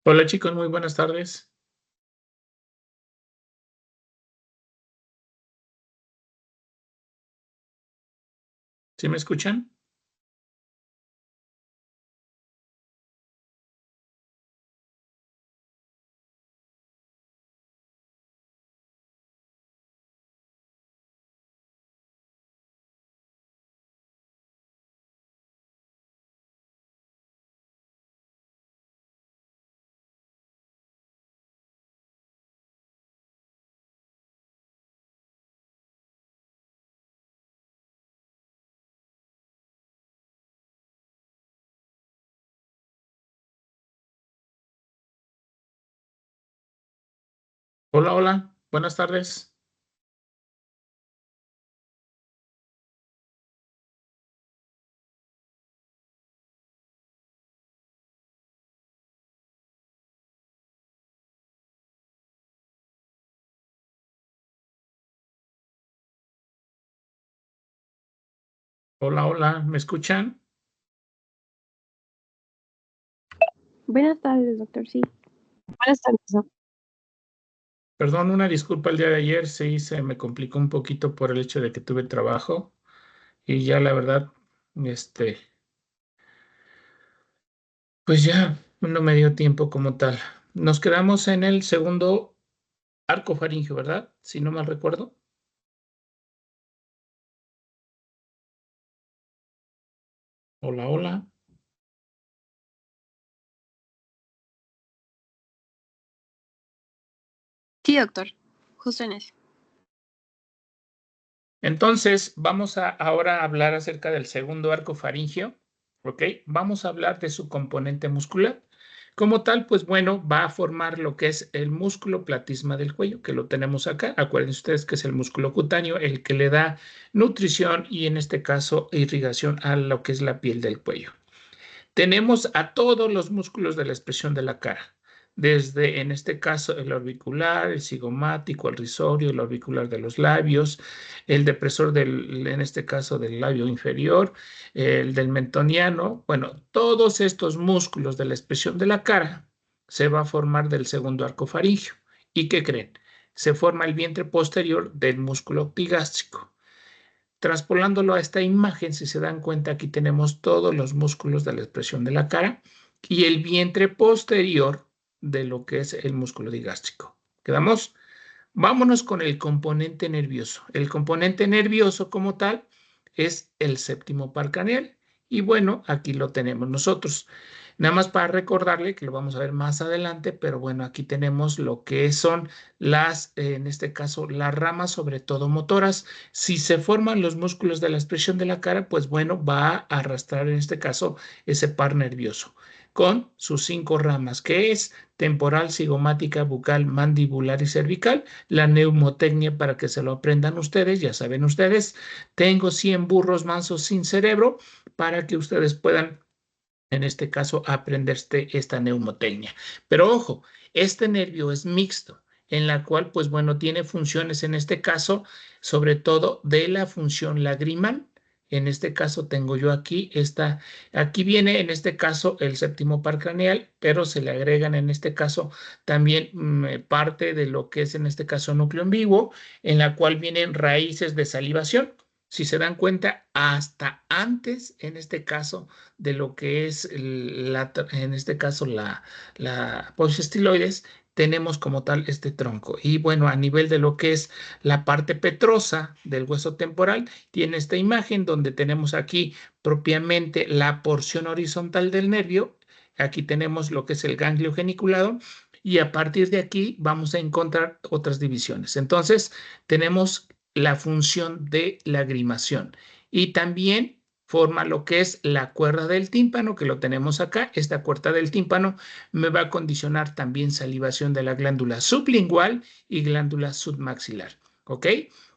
Hola chicos, muy buenas tardes. ¿Sí me escuchan? Hola, hola, buenas tardes. Hola, hola, ¿me escuchan? Buenas tardes, doctor. Sí. Buenas tardes, ¿no? Perdón, una disculpa el día de ayer, sí, se me complicó un poquito por el hecho de que tuve trabajo y ya la verdad, este, pues ya no me dio tiempo como tal. Nos quedamos en el segundo arco faríngeo, ¿verdad? Si no mal recuerdo. Hola, hola. Sí, doctor. Justo en eso. Entonces, vamos a ahora hablar acerca del segundo arco faríngeo, ¿ok? Vamos a hablar de su componente muscular. Como tal, pues bueno, va a formar lo que es el músculo platisma del cuello, que lo tenemos acá. Acuérdense ustedes que es el músculo cutáneo, el que le da nutrición y en este caso irrigación a lo que es la piel del cuello. Tenemos a todos los músculos de la expresión de la cara, desde en este caso el orbicular, el cigomático, el risorio, el orbicular de los labios, el depresor en este caso del labio inferior, el del mentoniano. Bueno, todos estos músculos de la expresión de la cara se va a formar del segundo arco faríngeo. ¿Y qué creen? Se forma el vientre posterior del músculo epigástrico. Traspolándolo a esta imagen, si se dan cuenta, aquí tenemos todos los músculos de la expresión de la cara y el vientre posterior de lo que es el músculo digástrico. ¿Quedamos? Vámonos con el componente nervioso. El componente nervioso como tal es el séptimo par craneal. Y bueno, aquí lo tenemos nosotros. Nada más para recordarle que lo vamos a ver más adelante, pero bueno, aquí tenemos lo que son en este caso, las ramas, sobre todo motoras. Si se forman los músculos de la expresión de la cara, pues bueno, va a arrastrar en este caso ese par nervioso con sus 5 ramas, que es temporal, cigomática, bucal, mandibular y cervical. La neumotecnia, para que se lo aprendan ustedes, ya saben ustedes, tengo 100 burros mansos sin cerebro para que ustedes puedan en este caso, aprender esta neumotecnia. Pero ojo, este nervio es mixto, en la cual, pues bueno, tiene funciones en este caso, sobre todo de la función lagrimal. En este caso tengo yo aquí viene en este caso el séptimo par craneal, pero se le agregan en este caso también parte de lo que es en este caso núcleo ambiguo, en la cual vienen raíces de salivación. Si se dan cuenta, hasta antes, en este caso, de lo que es en este caso la apófisis estiloides, tenemos como tal este tronco. Y bueno, a nivel de lo que es la parte petrosa del hueso temporal, tiene esta imagen donde tenemos aquí propiamente la porción horizontal del nervio. Aquí tenemos lo que es el ganglio geniculado y a partir de aquí vamos a encontrar otras divisiones. Entonces, tenemos la función de lagrimación y también forma lo que es la cuerda del tímpano, que lo tenemos acá. Esta cuerda del tímpano me va a condicionar también salivación de la glándula sublingual y glándula submaxilar. ¿Ok?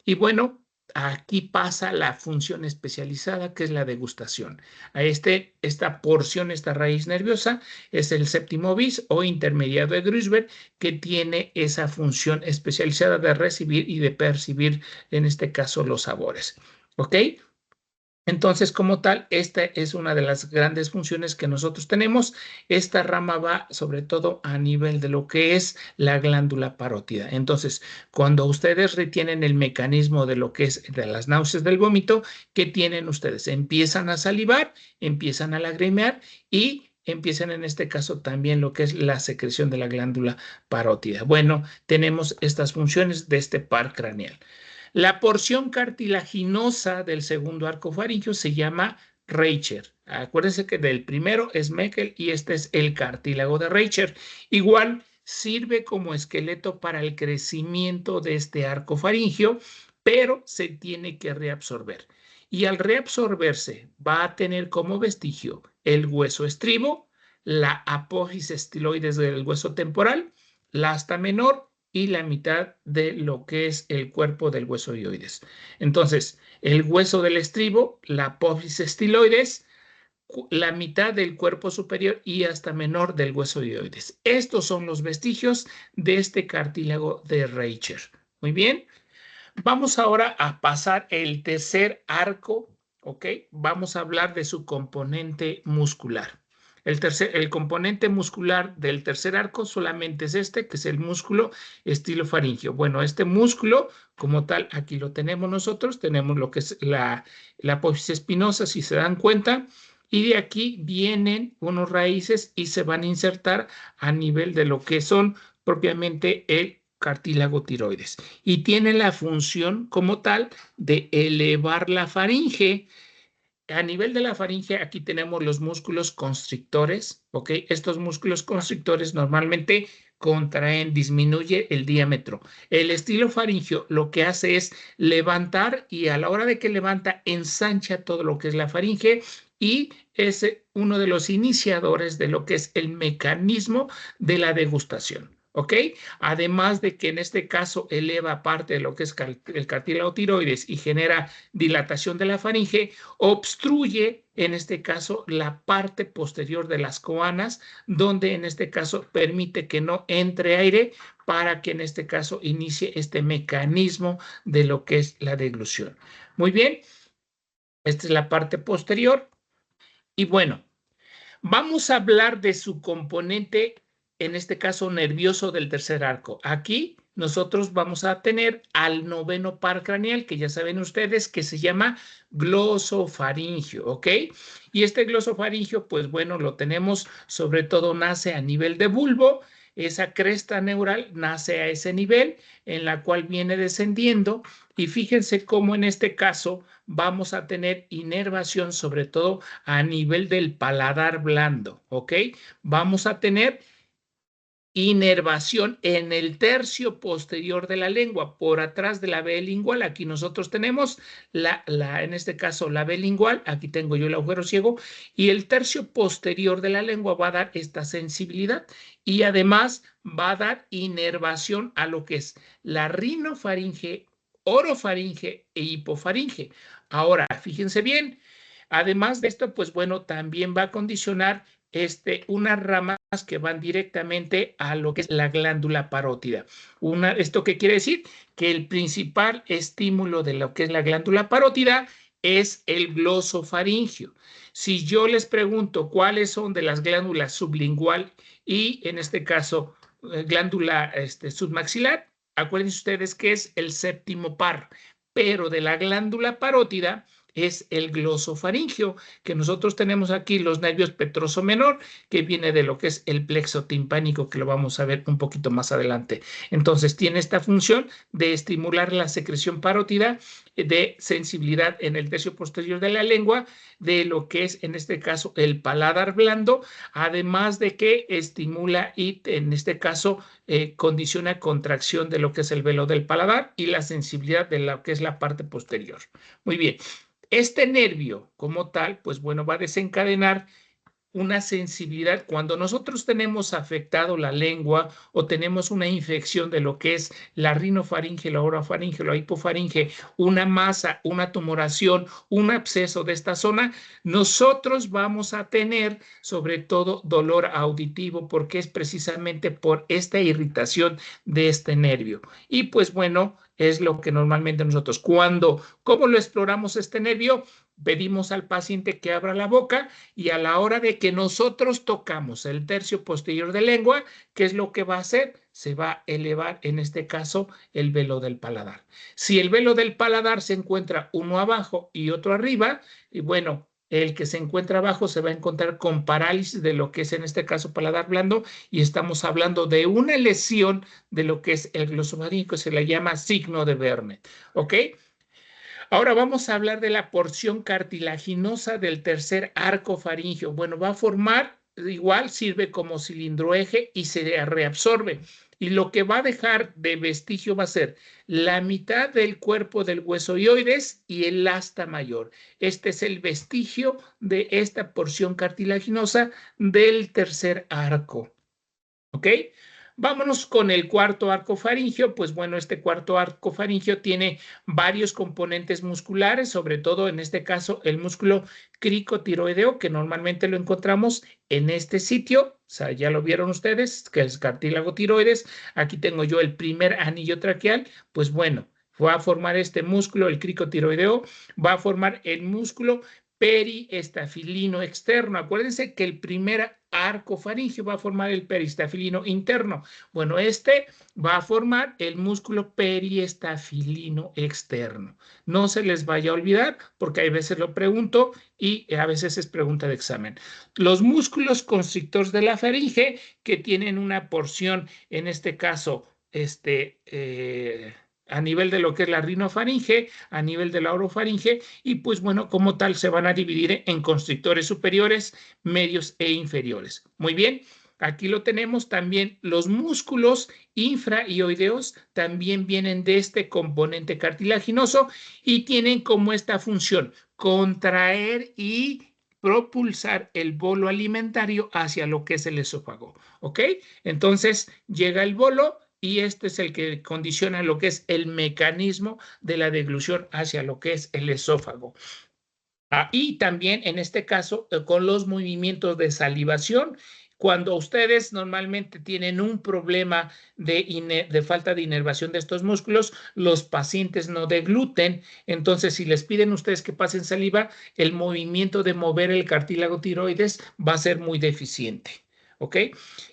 Y bueno, aquí pasa la función especializada, que es la degustación. Esta porción, esta raíz nerviosa, es el séptimo bis o intermediado de Grüsberg, que tiene esa función especializada de recibir y de percibir, en este caso, los sabores. ¿Ok? Entonces, como tal, esta es una de las grandes funciones que nosotros tenemos. Esta rama va sobre todo a nivel de lo que es la glándula parótida. Entonces, cuando ustedes retienen el mecanismo de lo que es de las náuseas del vómito, ¿qué tienen ustedes? Empiezan a salivar, empiezan a lagrimear y empiezan en este caso también lo que es la secreción de la glándula parótida. Bueno, tenemos estas funciones de este par craneal. La porción cartilaginosa del segundo arco faríngeo se llama Reicher. Acuérdense que del primero es Meckel y este es el cartílago de Reicher. Igual sirve como esqueleto para el crecimiento de este arco faríngeo, pero se tiene que reabsorber. Y al reabsorberse va a tener como vestigio el hueso estribo, la apófisis estiloides del hueso temporal, la asta menor y la mitad de lo que es el cuerpo del hueso hioides. Entonces, el hueso del estribo, la apófisis estiloides, la mitad del cuerpo superior y hasta menor del hueso hioides. Estos son los vestigios de este cartílago de Reicher. Muy bien. Vamos ahora a pasar el tercer arco, ¿ok? Vamos a hablar de su componente muscular. El componente muscular del tercer arco solamente es este, que es el músculo estilofaringeo. Bueno, este músculo, como tal, aquí lo tenemos nosotros, tenemos lo que es la apófisis espinosa, si se dan cuenta, y de aquí vienen unos raíces y se van a insertar a nivel de lo que son propiamente el cartílago tiroides y tiene la función como tal de elevar la faringe. A nivel de la faringe, aquí tenemos los músculos constrictores, ¿ok? Estos músculos constrictores normalmente contraen, disminuye el diámetro. El estilo faringeo lo que hace es levantar y a la hora de que levanta, ensancha todo lo que es la faringe y es uno de los iniciadores de lo que es el mecanismo de la degustación. ¿Ok? Además de que en este caso eleva parte de lo que es el cartílago tiroides y genera dilatación de la faringe, obstruye en este caso la parte posterior de las coanas, donde en este caso permite que no entre aire para que en este caso inicie este mecanismo de lo que es la deglución. Muy bien, esta es la parte posterior. Y bueno, vamos a hablar de su componente, en este caso nervioso del tercer arco. Aquí nosotros vamos a tener al noveno par craneal, que ya saben ustedes que se llama glosofaringio, ¿ok? Y este glosofaringio, pues bueno, lo tenemos, sobre todo nace a nivel de bulbo, esa cresta neural nace a ese nivel, en la cual viene descendiendo, y fíjense cómo en este caso vamos a tener inervación, sobre todo a nivel del paladar blando, ¿ok? Vamos a tener inervación en el tercio posterior de la lengua, por atrás de la vea lingual. Aquí nosotros tenemos en este caso, la vea lingual, aquí tengo yo el agujero ciego, y el tercio posterior de la lengua va a dar esta sensibilidad y además va a dar inervación a lo que es la rinofaringe, orofaringe e hipofaringe. Ahora, fíjense bien, además de esto, pues bueno, también va a condicionar unas ramas que van directamente a lo que es la glándula parótida. ¿Esto qué quiere decir? Que el principal estímulo de lo que es la glándula parótida es el glosofaringio. Si yo les pregunto cuáles son de las glándulas sublingual y en este caso glándula submaxilar, acuérdense ustedes que es el séptimo par, pero de la glándula parótida es el glosofaringio, que nosotros tenemos aquí los nervios petroso menor, que viene de lo que es el plexo timpánico, que lo vamos a ver un poquito más adelante. Entonces, tiene esta función de estimular la secreción parótida, de sensibilidad en el tercio posterior de la lengua, de lo que es en este caso el paladar blando, además de que estimula y en este caso condiciona contracción de lo que es el velo del paladar y la sensibilidad de lo que es la parte posterior. Muy bien. Este nervio como tal, pues bueno, va a desencadenar una sensibilidad. Cuando nosotros tenemos afectado la lengua o tenemos una infección de lo que es la rinofaringe, la orofaringe, la hipofaringe, una masa, una tumoración, un absceso de esta zona, nosotros vamos a tener sobre todo dolor auditivo porque es precisamente por esta irritación de este nervio. Y pues bueno, es lo que normalmente nosotros, ¿cómo lo exploramos este nervio? Pedimos al paciente que abra la boca y a la hora de que nosotros tocamos el tercio posterior de lengua, ¿qué es lo que va a hacer? Se va a elevar, en este caso, el velo del paladar. Si el velo del paladar se encuentra uno abajo y otro arriba, y bueno, el que se encuentra abajo se va a encontrar con parálisis de lo que es en este caso paladar blando y estamos hablando de una lesión de lo que es el glosofaríngeo, se le llama signo de Verne, ¿ok? Ahora vamos a hablar de la porción cartilaginosa del tercer arco faríngeo. Bueno, va a formar, igual sirve como cilindroeje y se reabsorbe. Y lo que va a dejar de vestigio va a ser la mitad del cuerpo del hueso hioides y el asta mayor. Este es el vestigio de esta porción cartilaginosa del tercer arco. ¿Ok? Vámonos con el cuarto arco faríngeo. Pues bueno, este cuarto arco faríngeo tiene varios componentes musculares, sobre todo en este caso el músculo cricotiroideo, que normalmente lo encontramos en este sitio. O sea, ya lo vieron ustedes, que es cartílago tiroides. Aquí tengo yo el primer anillo traqueal. Pues bueno, va a formar este músculo, el cricotiroideo, va a formar el músculo periestafilino externo. Acuérdense que el primer arco faríngeo va a formar el periestafilino interno. Bueno, este va a formar el músculo periestafilino externo. No se les vaya a olvidar porque hay veces lo pregunto y a veces es pregunta de examen. Los músculos constrictores de la faringe que tienen una porción, en este caso, a nivel de lo que es la rinofaringe, a nivel de la orofaringe, y pues bueno, como tal se van a dividir en constrictores superiores, medios e inferiores. Muy bien, aquí lo tenemos también. Los músculos infrahioideos también vienen de este componente cartilaginoso y tienen como esta función, contraer y propulsar el bolo alimentario hacia lo que es el esófago, ¿ok? Entonces llega el bolo y este es el que condiciona lo que es el mecanismo de la deglución hacia lo que es el esófago. Y también en este caso con los movimientos de salivación. Cuando ustedes normalmente tienen un problema de falta de inervación de estos músculos, los pacientes no degluten. Entonces, si les piden ustedes que pasen saliva, el movimiento de mover el cartílago tiroides va a ser muy deficiente. ¿Ok?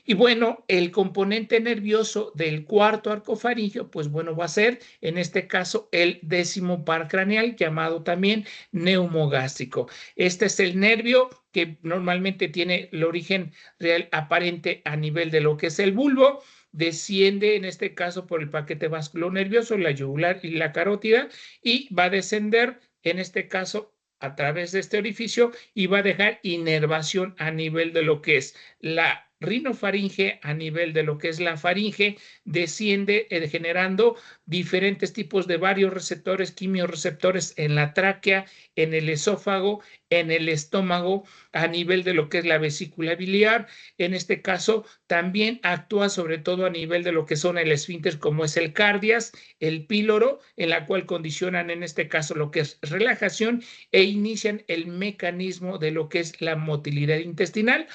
Y bueno, el componente nervioso del cuarto arco faríngeo, pues bueno, va a ser en este caso el décimo par craneal, llamado también neumogástrico. Este es el nervio que normalmente tiene el origen real aparente a nivel de lo que es el bulbo, desciende en este caso por el paquete vasculonervioso, la yugular y la carótida, y va a descender en este caso a través de este orificio y va a dejar inervación a nivel de lo que es la rinofaringe, a nivel de lo que es la faringe, desciende generando diferentes tipos de varios receptores, quimiorreceptores en la tráquea, en el esófago, en el estómago, a nivel de lo que es la vesícula biliar. En este caso, también actúa sobre todo a nivel de lo que son el esfínter, como es el cardias, el píloro, en la cual condicionan en este caso lo que es relajación e inician el mecanismo de lo que es la motilidad intestinal.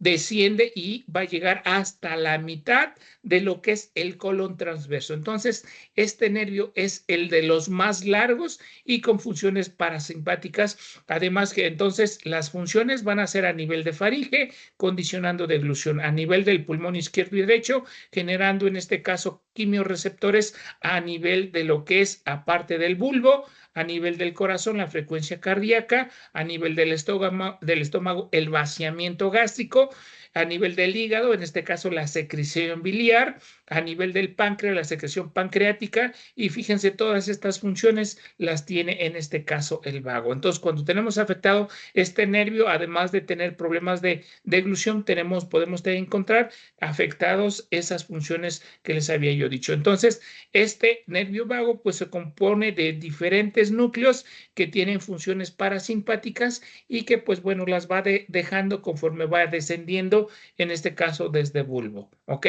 Desciende y va a llegar hasta la mitad de lo que es el colon transverso. Entonces, este nervio es el de los más largos y con funciones parasimpáticas. Además que entonces las funciones van a ser a nivel de faringe, condicionando deglución, a nivel del pulmón izquierdo y derecho, generando en este caso quimiorreceptores a nivel de lo que es aparte del bulbo, a nivel del corazón, la frecuencia cardíaca, a nivel del estómago, el vaciamiento gástrico, a nivel del hígado, en este caso la secreción biliar, a nivel del páncreas, la secreción pancreática, y fíjense, todas estas funciones las tiene en este caso el vago. Entonces, cuando tenemos afectado este nervio, además de tener problemas de deglución, podemos encontrar afectados esas funciones que les había yo dicho. Entonces, este nervio vago pues se compone de diferentes núcleos que tienen funciones parasimpáticas y que pues bueno las va dejando conforme va descendiendo, en este caso desde bulbo, ¿ok?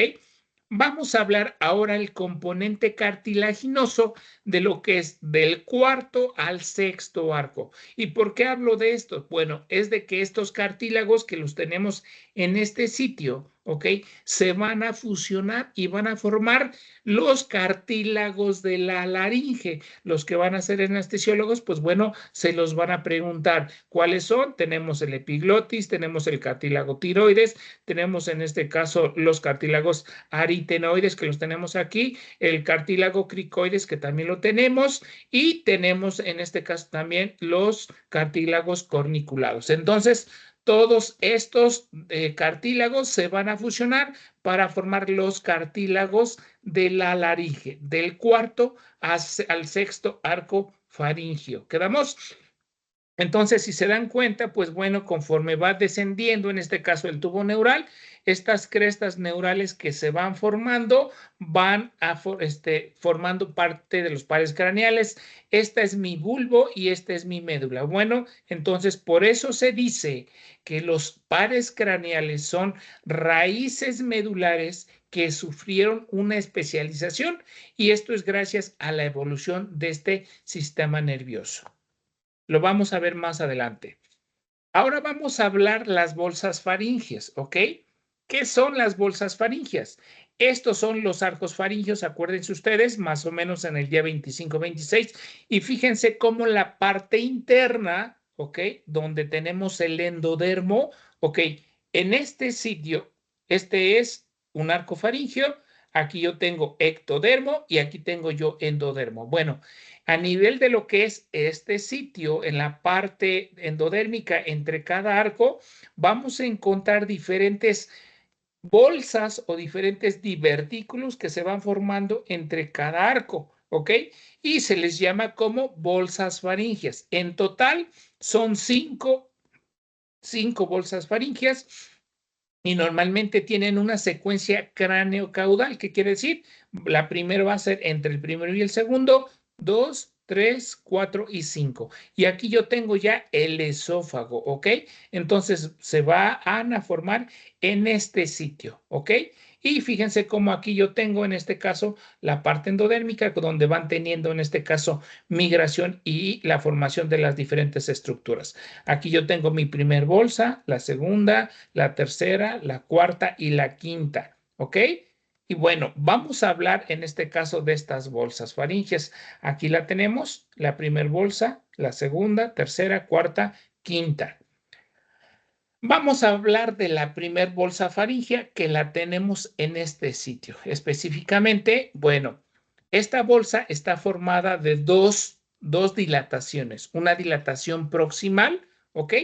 Vamos a hablar ahora el componente cartilaginoso de lo que es del cuarto al sexto arco. ¿Y por qué hablo de esto? Bueno, es de que estos cartílagos que los tenemos en este sitio, ¿ok? Se van a fusionar y van a formar los cartílagos de la laringe. Los que van a ser anestesiólogos, pues bueno, se los van a preguntar cuáles son. Tenemos el epiglotis, tenemos el cartílago tiroides, tenemos en este caso los cartílagos aritenoides que los tenemos aquí, el cartílago cricoides que también lo tenemos y tenemos en este caso también los cartílagos corniculados. Entonces, todos estos cartílagos se van a fusionar para formar los cartílagos de la laringe, del cuarto al sexto arco faringio. ¿Quedamos? Entonces, si se dan cuenta, pues bueno, conforme va descendiendo, en este caso el tubo neural, estas crestas neurales que se van formando, van a formando parte de los pares craneales. Esta es mi bulbo y esta es mi médula. Bueno, entonces por eso se dice que los pares craneales son raíces medulares que sufrieron una especialización y esto es gracias a la evolución de este sistema nervioso. Lo vamos a ver más adelante. Ahora vamos a hablar las bolsas faringias, ¿ok? ¿Qué son las bolsas faringias? Estos son los arcos faringios, acuérdense ustedes, más o menos en el día 25-26. Y fíjense cómo la parte interna, ¿ok? Donde tenemos el endodermo, ¿ok? En este sitio, este es un arco faringio. Aquí yo tengo ectodermo y aquí tengo yo endodermo. Bueno, a nivel de lo que es este sitio, en la parte endodérmica entre cada arco, vamos a encontrar diferentes bolsas o diferentes divertículos que se van formando entre cada arco, ¿ok? Y se les llama como bolsas faringias. En total son cinco bolsas faringias y normalmente tienen una secuencia cráneo-caudal. ¿Qué quiere decir? La primera va a ser entre el primero y el segundo, 2, 3, 4 y 5. Y aquí yo tengo ya el esófago, ¿ok? Entonces se van a formar en este sitio, ¿ok? Y fíjense cómo aquí yo tengo en este caso la parte endodérmica, donde van teniendo en este caso migración y la formación de las diferentes estructuras. Aquí yo tengo mi primer bolsa, la segunda, la tercera, la cuarta y la quinta, ¿ok? Y bueno, vamos a hablar en este caso de estas bolsas faringias. Aquí la tenemos, la primera bolsa, la segunda, tercera, cuarta, quinta. Vamos a hablar de la primer bolsa faringea que la tenemos en este sitio. Específicamente, bueno, esta bolsa está formada de dos dilataciones. Una dilatación proximal, ¿ok?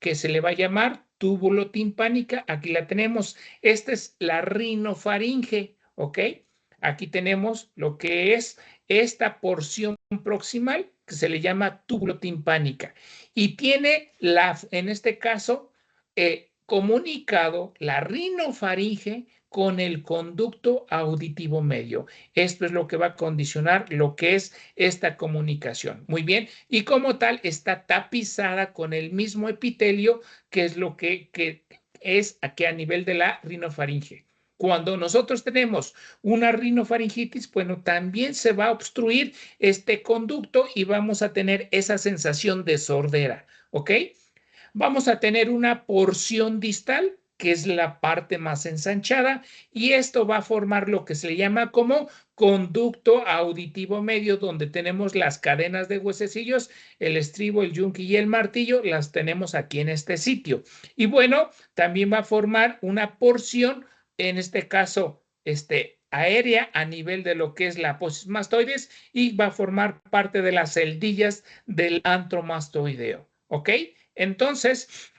Que se le va a llamar túbulo timpánica. Aquí la tenemos. Esta es la rinofaringe, ¿ok? Aquí tenemos lo que es esta porción proximal que se le llama túbulo timpánica. Y tiene en este caso, comunicado la rinofaringe con el conducto auditivo medio. Esto es lo que va a condicionar lo que es esta comunicación. Muy bien. Y como tal, está tapizada con el mismo epitelio, que es lo que es aquí a nivel de la rinofaringe. Cuando nosotros tenemos una rinofaringitis, bueno, también se va a obstruir este conducto y vamos a tener esa sensación de sordera, ¿ok? Vamos a tener una porción distal, que es la parte más ensanchada, y esto va a formar lo que se le llama como conducto auditivo medio, donde tenemos las cadenas de huesecillos, el estribo, el yunque y el martillo, las tenemos aquí en este sitio. Y bueno, también va a formar una porción, en este caso, aérea a nivel de lo que es la apófisis mastoides y va a formar parte de las celdillas del antro mastoideo, ¿ok? Entonces,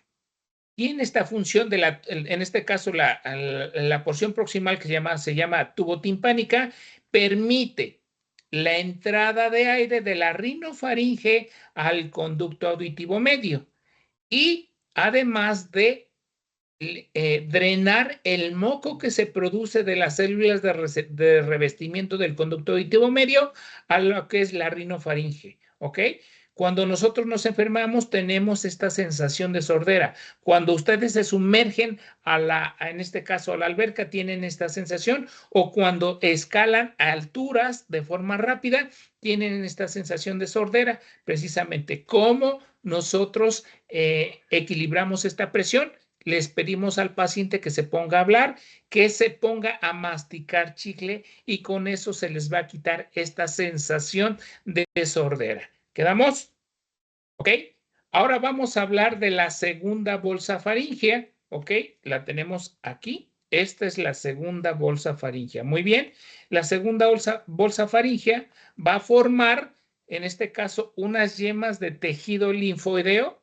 tiene esta función en este caso, la porción proximal que se llama tubo timpánica, permite la entrada de aire de la rinofaringe al conducto auditivo medio y además de drenar el moco que se produce de las células de revestimiento del conducto auditivo medio a lo que es la rinofaringe, ¿ok? Cuando nosotros nos enfermamos tenemos esta sensación de sordera. Cuando ustedes se sumergen en este caso a la alberca, tienen esta sensación, o cuando escalan a alturas de forma rápida, tienen esta sensación de sordera. Precisamente, ¿cómo nosotros equilibramos esta presión? les pedimos al paciente que se ponga a hablar, que se ponga a masticar chicle y con eso se les va a quitar esta sensación de sordera. ¿Quedamos? ¿Ok? Ahora vamos a hablar de la segunda bolsa faríngea. ¿Ok? La tenemos aquí. Esta es la segunda bolsa faríngea. Muy bien. La segunda bolsa faríngea va a formar, en este caso, unas yemas de tejido linfoideo.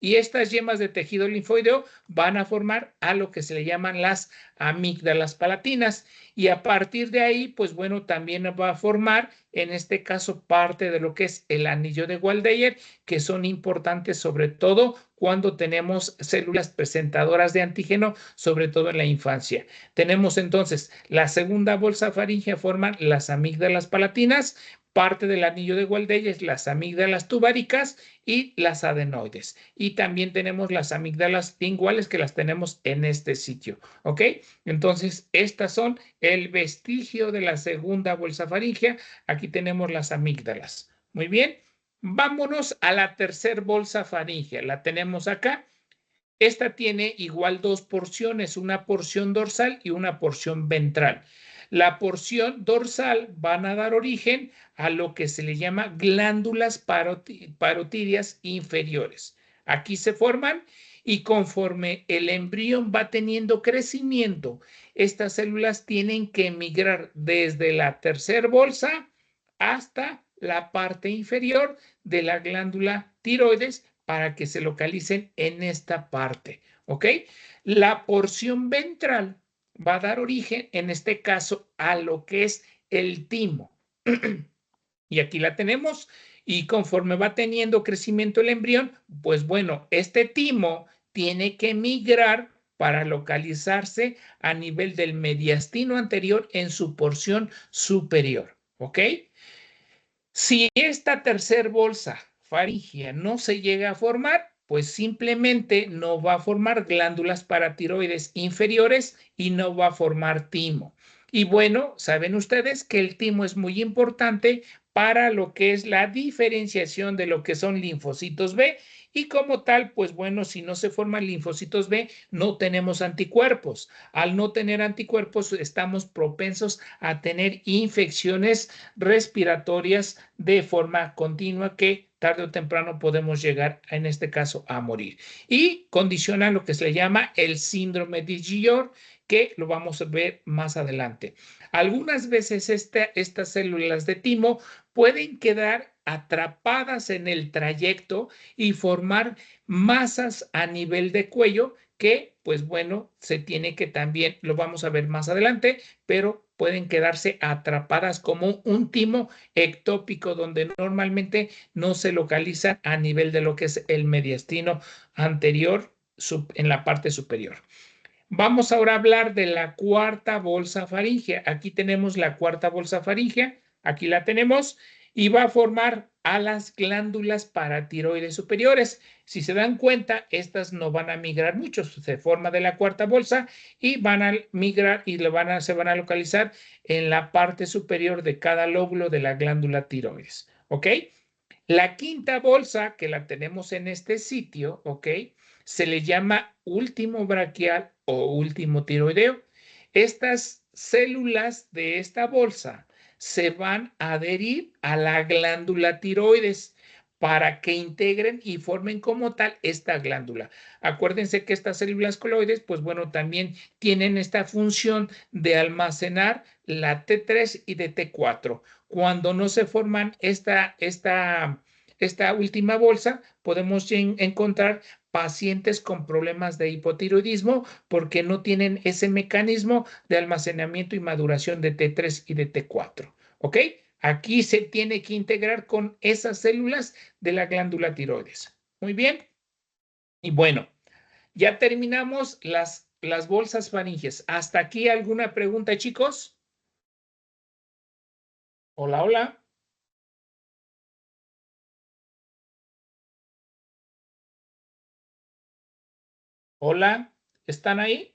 Y estas yemas de tejido linfoideo van a formar a lo que se le llaman las amígdalas palatinas. Y a partir de ahí, pues bueno, también va a formar, en este caso, parte de lo que es el anillo de Waldeyer, que son importantes sobre todo cuando tenemos células presentadoras de antígeno, sobre todo en la infancia. Tenemos entonces la segunda bolsa faríngea, forman las amígdalas palatinas, parte del anillo de Waldeyer, las amígdalas tubáricas y las adenoides. Y también tenemos las amígdalas linguales que las tenemos en este sitio. ¿Ok? Entonces, estas son el vestigio de la segunda bolsa faríngea. Aquí tenemos las amígdalas. Muy bien. Vámonos a la tercera bolsa faríngea. La tenemos acá. Esta tiene igual dos porciones, una porción dorsal y una porción ventral. La porción dorsal van a dar origen a lo que se le llama glándulas parotídeas inferiores. Aquí se forman y conforme el embrión va teniendo crecimiento, estas células tienen que migrar desde la tercera bolsa hasta la parte inferior de la glándula tiroides para que se localicen en esta parte, ¿ok? La porción ventral va a dar origen, en este caso, a lo que es el timo. Y aquí la tenemos. Y conforme va teniendo crecimiento el embrión, pues bueno, este timo tiene que migrar para localizarse a nivel del mediastino anterior en su porción superior, ¿ok? Si esta tercer bolsa faríngea no se llega a formar, pues simplemente no va a formar glándulas paratiroides inferiores y no va a formar timo. Y bueno, saben ustedes que el timo es muy importante para lo que es la diferenciación de lo que son linfocitos B y como tal, pues bueno, si no se forman linfocitos B, no tenemos anticuerpos. Al no tener anticuerpos, estamos propensos a tener infecciones respiratorias de forma continua que tarde o temprano podemos llegar, en este caso, a morir. Y condiciona lo que se le llama el síndrome de Guillain, que lo vamos a ver más adelante. Algunas veces estas células de timo pueden quedar atrapadas en el trayecto y formar masas a nivel de cuello que, pues bueno, se tiene que también, lo vamos a ver más adelante, pero pueden quedarse atrapadas como un timo ectópico donde normalmente no se localiza a nivel de lo que es el mediastino anterior en la parte superior. Vamos ahora a hablar de la cuarta bolsa faríngea. Aquí tenemos la cuarta bolsa faríngea, aquí la tenemos y va a formar a las glándulas paratiroides superiores. Si se dan cuenta, estas no van a migrar mucho, se forma de la cuarta bolsa y van a migrar y se van a localizar en la parte superior de cada lóbulo de la glándula tiroides. ¿Ok? La quinta bolsa, que la tenemos en este sitio, ¿ok? Se le llama último braquial o último tiroideo. Estas células de esta bolsa se van a adherir a la glándula tiroides para que integren y formen como tal esta glándula. Acuérdense que estas células coloides, pues bueno, también tienen esta función de almacenar la T3 y de T4. Cuando no se forman esta última bolsa, podemos encontrar pacientes con problemas de hipotiroidismo porque no tienen ese mecanismo de almacenamiento y maduración de T3 y de T4. ¿Ok? Aquí se tiene que integrar con esas células de la glándula tiroides. Muy bien. Y bueno, ya terminamos las bolsas faringes. ¿Hasta aquí alguna pregunta, chicos? Hola, hola. Hola, ¿están ahí?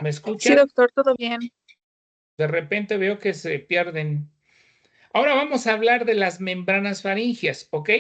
¿Me Sí, escuchan? doctor, todo bien. De repente veo que se pierden. Ahora vamos a hablar de las membranas faringias, ¿ok?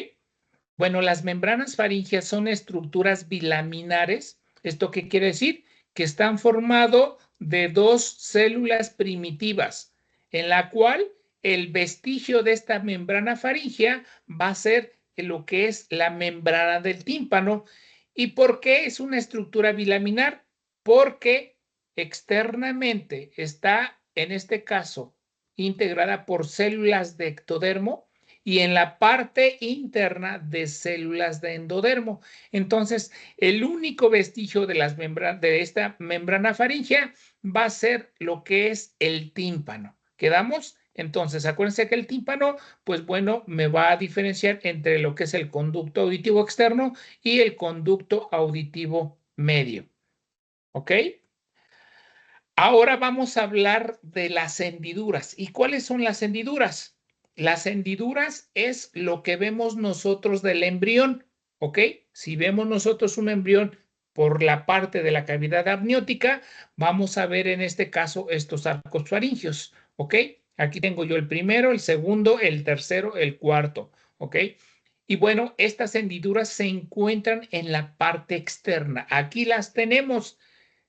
Bueno, las membranas faringias son estructuras bilaminares. ¿Esto qué quiere decir? Que están formados de dos células primitivas, en la cual el vestigio de esta membrana faríngea va a ser lo que es la membrana del tímpano. ¿Y por qué es una estructura bilaminar? Porque externamente está, en este caso, integrada por células de ectodermo y en la parte interna de células de endodermo. Entonces, el único vestigio de esta membrana faríngea va a ser lo que es el tímpano. ¿Quedamos? Entonces, acuérdense que el tímpano, pues bueno, me va a diferenciar entre lo que es el conducto auditivo externo y el conducto auditivo medio. ¿Ok? Ahora vamos a hablar de las hendiduras. ¿Y cuáles son las hendiduras? Las hendiduras es lo que vemos nosotros del embrión, ¿ok? Si vemos nosotros un embrión por la parte de la cavidad amniótica, vamos a ver en este caso estos arcos faringios, ¿ok? Aquí tengo yo el primero, el segundo, el tercero, el cuarto, ¿ok? Y bueno, estas hendiduras se encuentran en la parte externa. Aquí las tenemos.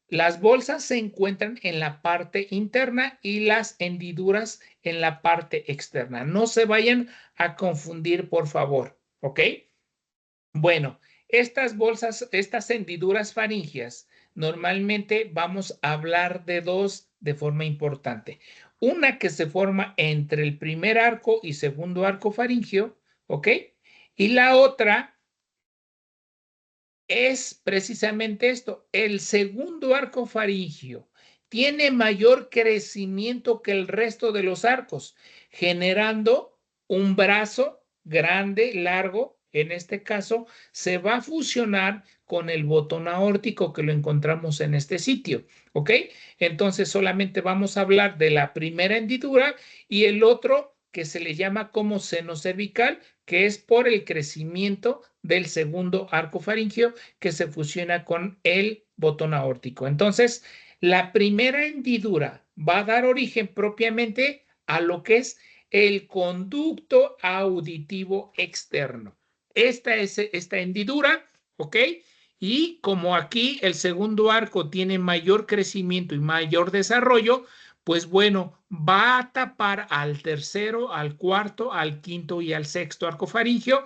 Las bolsas se encuentran en la parte interna y las hendiduras en la parte externa. No se vayan a confundir, por favor, ¿ok? Bueno, estas bolsas, estas hendiduras faringias, normalmente vamos a hablar de dos de forma importante. Una que se forma entre el primer arco y segundo arco faringio, ¿ok? Y la otra es precisamente esto. El segundo arco faríngeo tiene mayor crecimiento que el resto de los arcos, generando un brazo grande, largo. En este caso, se va a fusionar con el botón aórtico que lo encontramos en este sitio. ¿Ok? Entonces, solamente vamos a hablar de la primera hendidura y el otro que se le llama como seno cervical, que es por el crecimiento del segundo arco faríngeo que se fusiona con el botón aórtico. Entonces, la primera hendidura va a dar origen propiamente a lo que es el conducto auditivo externo. Esta es esta hendidura, ¿ok? Y como aquí el segundo arco tiene mayor crecimiento y mayor desarrollo, pues bueno, va a tapar al tercero, al cuarto, al quinto y al sexto arco faríngeo.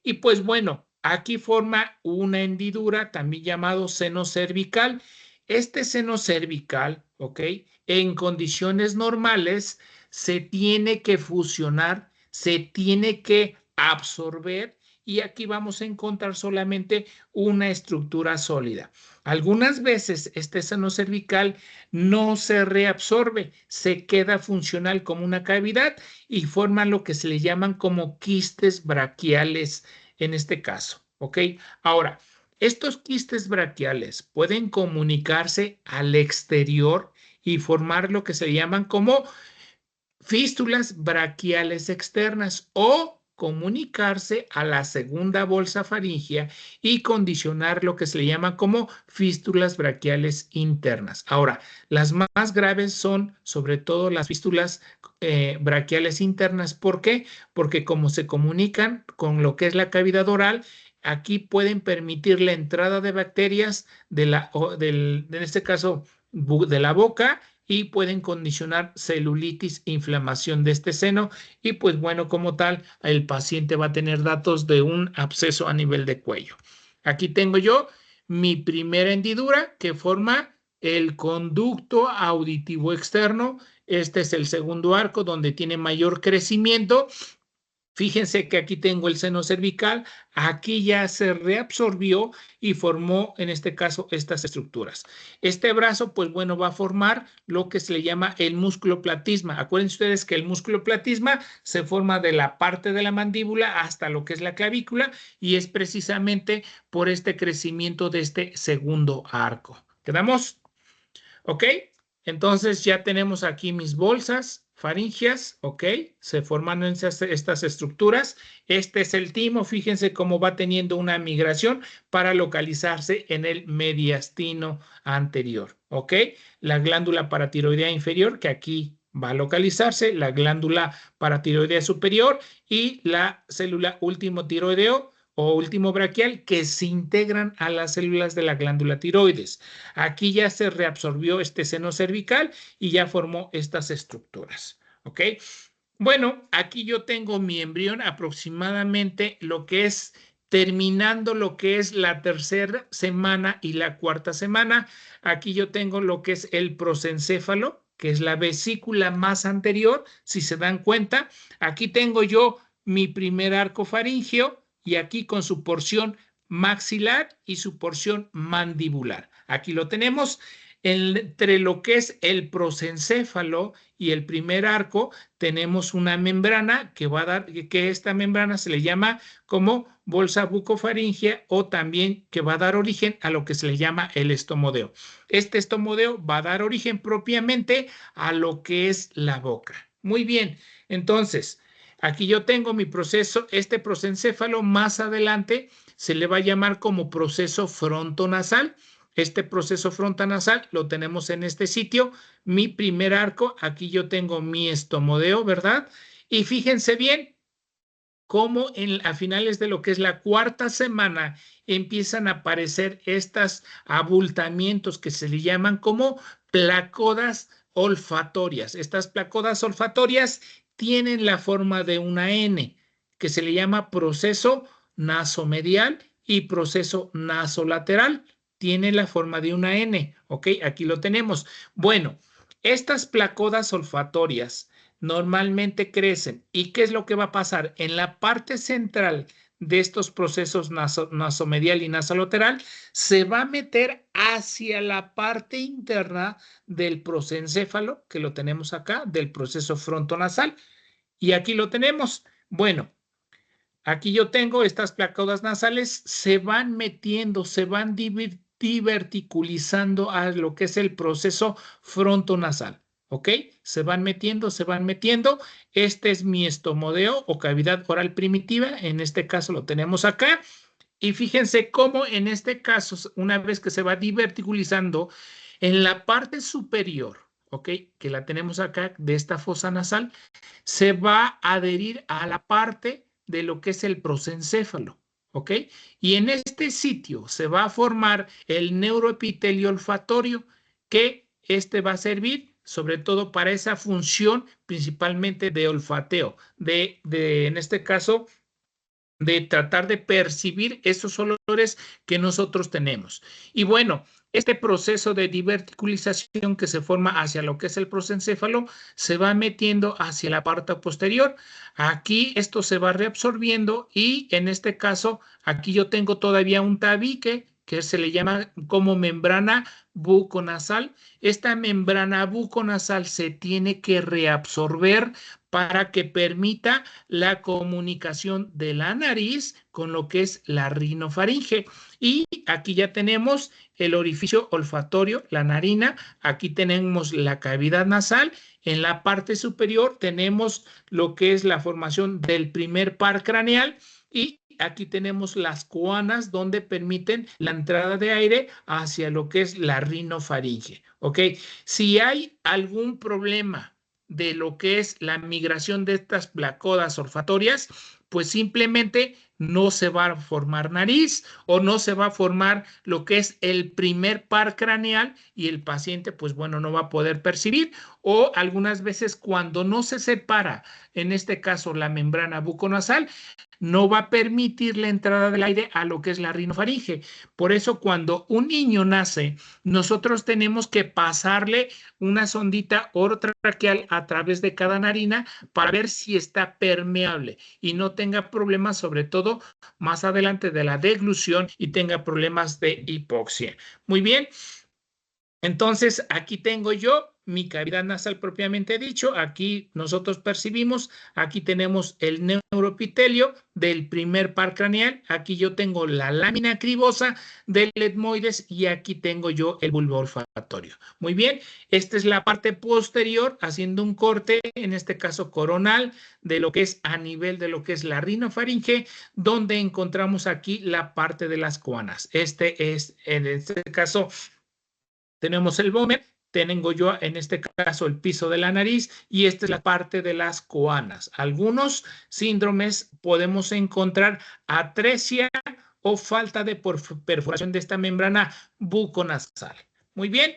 Y pues bueno, aquí forma una hendidura, también llamado seno cervical. Este seno cervical, ¿ok? En condiciones normales se tiene que fusionar, se tiene que absorber y aquí vamos a encontrar solamente una estructura sólida. Algunas veces este seno cervical no se reabsorbe, se queda funcional como una cavidad y forman lo que se le llaman como quistes braquiales en este caso, ¿ok? Ahora, estos quistes braquiales pueden comunicarse al exterior y formar lo que se llaman como fístulas braquiales externas o comunicarse a la segunda bolsa faríngea y condicionar lo que se le llama como fístulas braquiales internas. Ahora, las más graves son sobre todo las fístulas braquiales internas. ¿Por qué? Porque como se comunican con lo que es la cavidad oral, aquí pueden permitir la entrada de bacterias en este caso, de la boca y pueden condicionar celulitis e inflamación de este seno y pues bueno, como tal, el paciente va a tener datos de un absceso a nivel de cuello. Aquí tengo yo mi primera hendidura que forma el conducto auditivo externo. Este es el segundo arco donde tiene mayor crecimiento. Fíjense que aquí tengo el seno cervical, aquí ya se reabsorbió y formó en este caso estas estructuras. Este brazo, pues bueno, va a formar lo que se le llama el músculo platisma. Acuérdense ustedes que el músculo platisma se forma de la parte de la mandíbula hasta lo que es la clavícula y es precisamente por este crecimiento de este segundo arco. ¿Quedamos? ¿Ok? Entonces ya tenemos aquí mis bolsas faringias, ¿ok? Se forman estas estructuras. Este es el timo, fíjense cómo va teniendo una migración para localizarse en el mediastino anterior, ¿ok? La glándula paratiroidea inferior, que aquí va a localizarse la glándula paratiroidea superior y la célula último tiroideo o último braquial, que se integran a las células de la glándula tiroides. Aquí ya se reabsorbió este seno cervical y ya formó estas estructuras. ¿Ok? Bueno, aquí yo tengo mi embrión aproximadamente lo que es terminando lo que es la tercera semana y la cuarta semana. Aquí yo tengo lo que es el prosencéfalo, que es la vesícula más anterior, si se dan cuenta. Aquí tengo yo mi primer arco faríngeo y aquí con su porción maxilar y su porción mandibular. Aquí lo tenemos. Entre lo que es el prosencéfalo y el primer arco tenemos una membrana que va a dar, que esta membrana se le llama como bolsa bucofaringea o también que va a dar origen a lo que se le llama el estomodeo. Este estomodeo va a dar origen propiamente a lo que es la boca. Muy bien, entonces aquí yo tengo mi proceso, este prosencéfalo más adelante se le va a llamar como proceso frontonasal. Este proceso frontonasal lo tenemos en este sitio. Mi primer arco, aquí yo tengo mi estomodeo, ¿verdad? Y fíjense bien cómo a finales de lo que es la cuarta semana empiezan a aparecer estos abultamientos que se le llaman como placodas olfatorias. Estas placodas olfatorias tienen la forma de una N, que se le llama proceso nasomedial y proceso nasolateral. Tiene la forma de una N, ¿ok? Aquí lo tenemos. Bueno, estas placodas olfatorias normalmente crecen. ¿Y qué es lo que va a pasar? En la parte central de estos procesos nasomedial y nasolateral se va a meter hacia la parte interna del prosencéfalo, que lo tenemos acá, del proceso frontonasal. Y aquí lo tenemos. Bueno, aquí yo tengo estas placodas nasales, se van metiendo, se van diverticulizando a lo que es el proceso frontonasal. ¿Ok? Se van metiendo, se van metiendo. Este es mi estomodeo o cavidad oral primitiva. En este caso lo tenemos acá. Y fíjense cómo en este caso, una vez que se va diverticulizando, en la parte superior, ¿ok? Que la tenemos acá de esta fosa nasal, se va a adherir a la parte de lo que es el prosencéfalo, ¿ok? Y en este sitio se va a formar el neuroepitelio olfatorio, que este va a servir sobre todo para esa función principalmente de olfateo, en este caso, de tratar de percibir esos olores que nosotros tenemos. Y bueno, este proceso de diverticulización que se forma hacia lo que es el prosencéfalo se va metiendo hacia la parte posterior. Aquí esto se va reabsorbiendo y en este caso aquí yo tengo todavía un tabique que se le llama como membrana buconasal. Esta membrana buconasal se tiene que reabsorber para que permita la comunicación de la nariz con lo que es la rinofaringe. Y aquí ya tenemos el orificio olfatorio, la narina. Aquí tenemos la cavidad nasal. En la parte superior tenemos lo que es la formación del primer par craneal y aquí tenemos las coanas donde permiten la entrada de aire hacia lo que es la rinofaringe. ¿Ok? Si hay algún problema de lo que es la migración de estas placodas olfatorias, pues simplemente no se va a formar nariz o no se va a formar lo que es el primer par craneal y el paciente, pues bueno, no va a poder percibir, o algunas veces cuando no se separa, en este caso la membrana buconasal, no va a permitir la entrada del aire a lo que es la rinofaringe. Por eso cuando un niño nace, nosotros tenemos que pasarle una sondita orotraqueal a través de cada narina para ver si está permeable y no tenga problemas, sobre todo más adelante de la deglución y tenga problemas de hipoxia. Muy bien. Entonces, aquí tengo yo mi cavidad nasal propiamente dicho. Aquí nosotros percibimos, aquí tenemos el neuroepitelio del primer par craneal. Aquí yo tengo la lámina cribosa del etmoides y aquí tengo yo el bulbo olfatorio. Muy bien, esta es la parte posterior, haciendo un corte, en este caso coronal, de lo que es a nivel de lo que es la rinofaringe, donde encontramos aquí la parte de las coanas. Este es, en este caso, tenemos el vómer, tengo yo en este caso el piso de la nariz y esta es la parte de las coanas. Algunos síndromes podemos encontrar atresia o falta de perforación de esta membrana buconasal. Muy bien,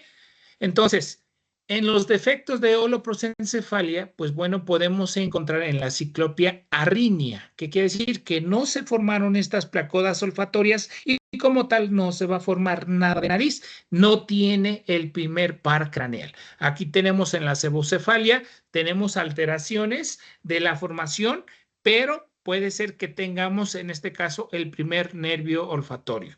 entonces, en los defectos de holoprosencefalia, pues bueno, podemos encontrar en la ciclopia arritmia, que quiere decir que no se formaron estas placodas olfatorias y como tal no se va a formar nada de nariz, no tiene el primer par craneal. Aquí tenemos en la sebocefalia, tenemos alteraciones de la formación, pero puede ser que tengamos en este caso el primer nervio olfatorio.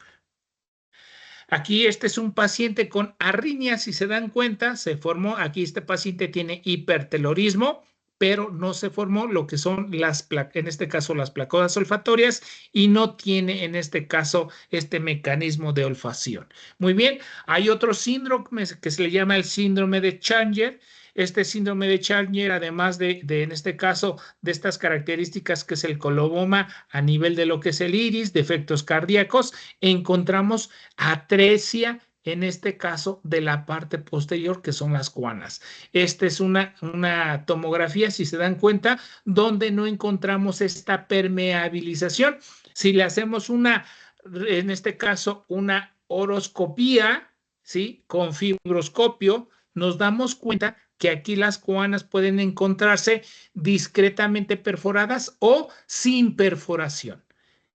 Aquí este es un paciente con arritmia, si se dan cuenta, se formó, aquí este paciente tiene hipertelorismo, pero no se formó lo que son en este caso las placodas olfatorias y no tiene en este caso este mecanismo de olfacción. Muy bien, hay otro síndrome que se le llama el síndrome de Chandler. Este síndrome de Chandler, además de en este caso de estas características que es el coloboma a nivel de lo que es el iris, defectos cardíacos, encontramos atresia en este caso de la parte posterior que son las coanas. Esta es una tomografía, si se dan cuenta, donde no encontramos esta permeabilización. Si le hacemos en este caso, una horoscopía, ¿sí? Con fibroscopio, nos damos cuenta que aquí las coanas pueden encontrarse discretamente perforadas o sin perforación.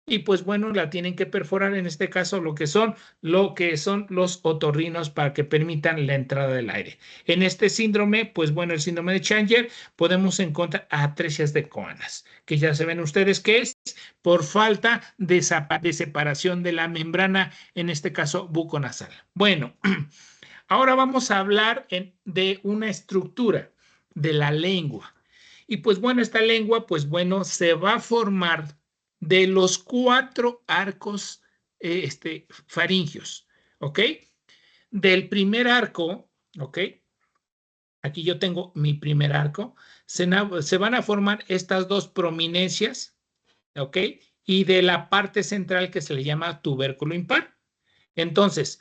Y pues bueno, la tienen que perforar en este caso lo que son los otorrinos para que permitan la entrada del aire. En este síndrome, pues bueno, el síndrome de Chandler, podemos encontrar atresias de coanas, que ya se ven ustedes que es por falta de separación de la membrana, en este caso buconasal. Bueno, ahora vamos a hablar de una estructura de la lengua. Y pues bueno, esta lengua, pues bueno, se va a formar de los 4 arcos faringios, ¿ok? Del primer arco, ¿ok? Aquí yo tengo mi primer arco. Se van a formar estas 2 prominencias, ¿ok? Y de la parte central que se le llama tubérculo impar. Entonces,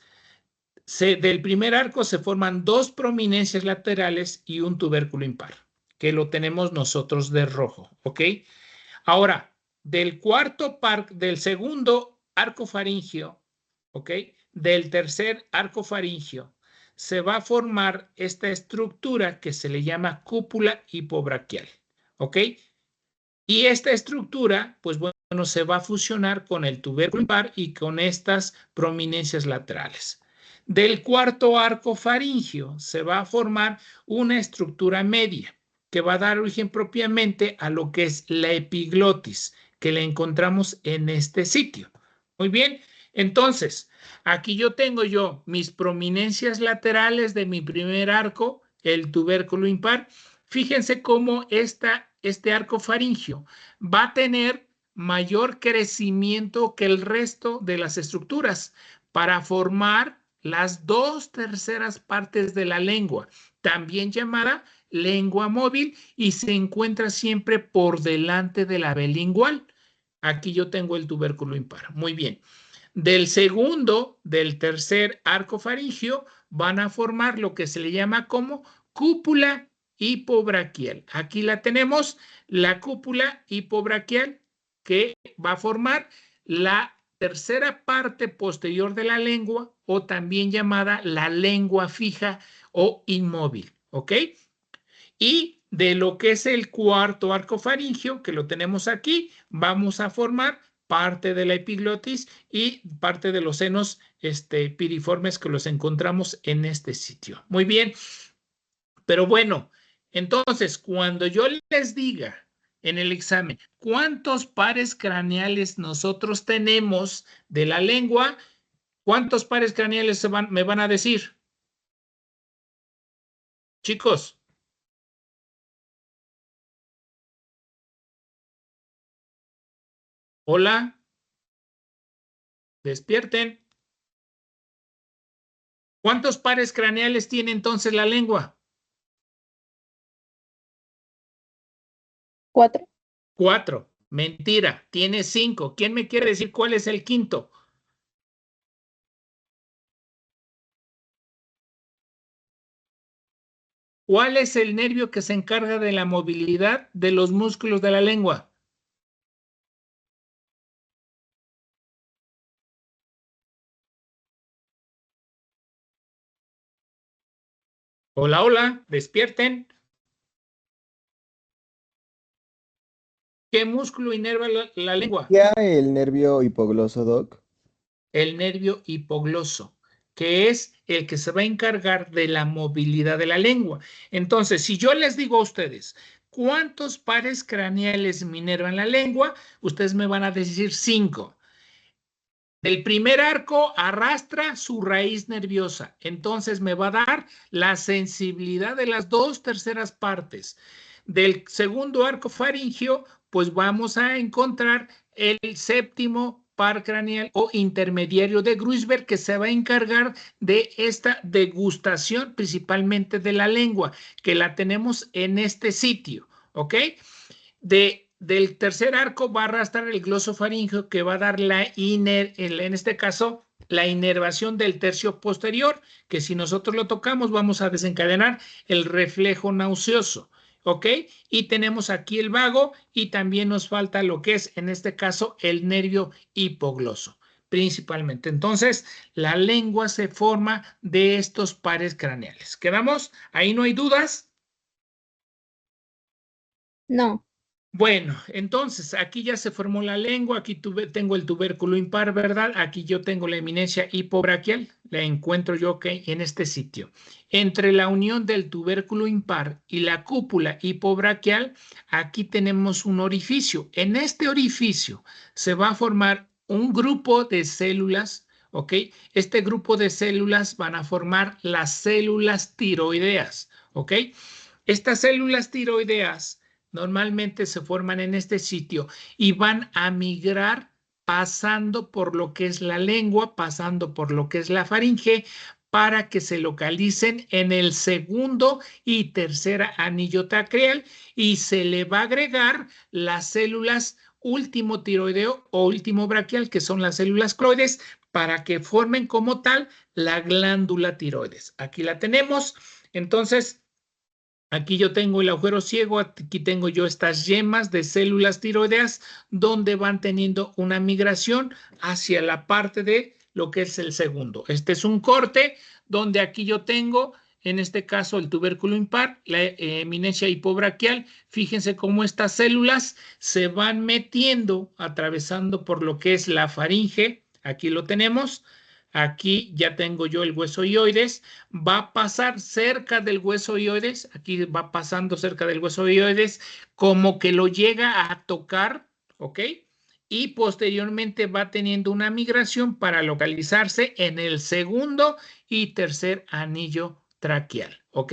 del primer arco se forman 2 prominencias laterales y un tubérculo impar, que lo tenemos nosotros de rojo, ¿ok? Ahora, del segundo arco faringio, ¿ok? Del tercer arco faringio, se va a formar esta estructura que se le llama cúpula hipobraquial, ¿ok? Y esta estructura, pues bueno, se va a fusionar con el tubérculo impar y con estas prominencias laterales. Del cuarto arco faringio se va a formar una estructura media que va a dar origen propiamente a lo que es la epiglotis, que la encontramos en este sitio. Muy bien, entonces, aquí yo tengo mis prominencias laterales de mi primer arco, el tubérculo impar. Fíjense cómo este arco faringio va a tener mayor crecimiento que el resto de las estructuras para formar las 2/3 partes de la lengua, también llamada lengua móvil, y se encuentra siempre por delante de la vela lingual. Aquí yo tengo el tubérculo impar. Muy bien. Del tercer arco faringio van a formar lo que se le llama como cúpula hipobraquial. Aquí la tenemos, la cúpula hipobraquial, que va a formar la tercera parte posterior de la lengua, o también llamada la lengua fija o inmóvil, ¿ok? Y de lo que es el cuarto arco faringio, que lo tenemos aquí, vamos a formar parte de la epiglotis y parte de los senos piriformes que los encontramos en este sitio. Muy bien, pero bueno, entonces cuando yo les diga en el examen cuántos pares craneales nosotros tenemos de la lengua, ¿cuántos pares craneales me van a decir? Chicos. Hola. Despierten. ¿Cuántos pares craneales tiene entonces la lengua? 4. 4. Mentira, tiene 5. ¿Quién me quiere decir cuál es el quinto? ¿Cuál es el nervio que se encarga de la movilidad de los músculos de la lengua? Hola, hola, despierten. ¿Qué músculo inerva la lengua? ¿Ya el nervio hipogloso, Doc? El nervio hipogloso, que es el que se va a encargar de la movilidad de la lengua. Entonces, si yo les digo a ustedes, ¿cuántos pares craneales me inervan la lengua? Ustedes me van a decir 5. El primer arco arrastra su raíz nerviosa, entonces me va a dar la sensibilidad de las 2/3 partes. Del segundo arco faríngeo, pues vamos a encontrar el séptimo par craneal o intermediario de Gruisberg, que se va a encargar de esta degustación principalmente de la lengua, que la tenemos en este sitio, ¿ok? Del tercer arco va a arrastrar el glosofaríngeo, que va a dar en este caso, la inervación del tercio posterior, que si nosotros lo tocamos vamos a desencadenar el reflejo nauseoso, ¿ok? Y tenemos aquí el vago y también nos falta lo que es, en este caso, el nervio hipogloso, principalmente. Entonces, la lengua se forma de estos pares craneales. ¿Quedamos? ¿Ahí no hay dudas? No. Bueno, entonces aquí ya se formó la lengua, aquí tengo el tubérculo impar, ¿verdad? Aquí yo tengo la eminencia hipobraquial, la encuentro yo en este sitio. Entre la unión del tubérculo impar y la cúpula hipobraquial, aquí tenemos un orificio. En este orificio se va a formar un grupo de células, ¿ok? Este grupo de células van a formar las células tiroideas, ¿ok? Estas células tiroideas normalmente se forman en este sitio y van a migrar pasando por lo que es la lengua, pasando por lo que es la faringe, para que se localicen en el segundo y tercer anillo traqueal, y se le va a agregar las células último tiroideo o último braquial, que son las células cloides, para que formen como tal la glándula tiroides. Aquí la tenemos. Entonces, aquí yo tengo el agujero ciego, aquí tengo yo estas yemas de células tiroideas, donde van teniendo una migración hacia la parte de lo que es el segundo. Este es un corte donde aquí yo tengo, en este caso, el tubérculo impar, la eminencia hipobraquial. Fíjense cómo estas células se van metiendo, atravesando por lo que es la faringe. Aquí lo tenemos. Aquí ya tengo yo el hueso ioides, va a pasar cerca del hueso ioides, aquí va pasando cerca del hueso ioides, como que lo llega a tocar, ¿ok? Y posteriormente va teniendo una migración para localizarse en el segundo y tercer anillo traqueal, ¿ok?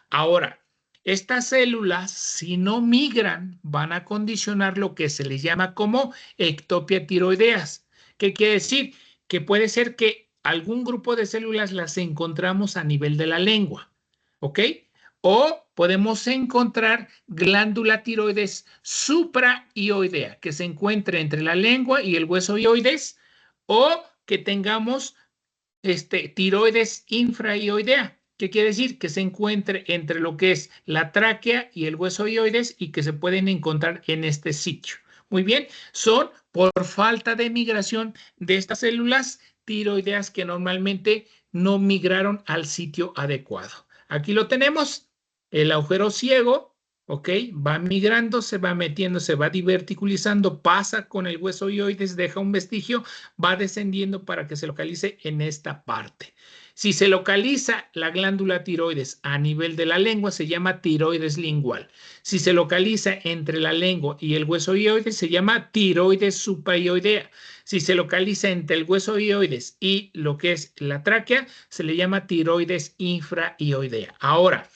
Ahora, estas células, si no migran, van a condicionar lo que se les llama como ectopia tiroideas. ¿Qué quiere decir? Que puede ser que algún grupo de células las encontramos a nivel de la lengua, ¿ok? O podemos encontrar glándula tiroides supraioidea, que se encuentre entre la lengua y el hueso ioides, o que tengamos tiroides infraioidea. ¿Qué quiere decir? Que se encuentre entre lo que es la tráquea y el hueso ioides, y que se pueden encontrar en este sitio. Muy bien, son por falta de migración de estas células tiroideas que normalmente no migraron al sitio adecuado. Aquí lo tenemos, el agujero ciego, ¿ok? Va migrando, se va metiendo, se va diverticulizando, pasa con el hueso ioides, deja un vestigio, va descendiendo para que se localice en esta parte. Si se localiza la glándula tiroides a nivel de la lengua, se llama tiroides lingual. Si se localiza entre la lengua y el hueso ioides, se llama tiroides supraioidea. Si se localiza entre el hueso ioides y lo que es la tráquea, se le llama tiroides infraioidea. Ahora,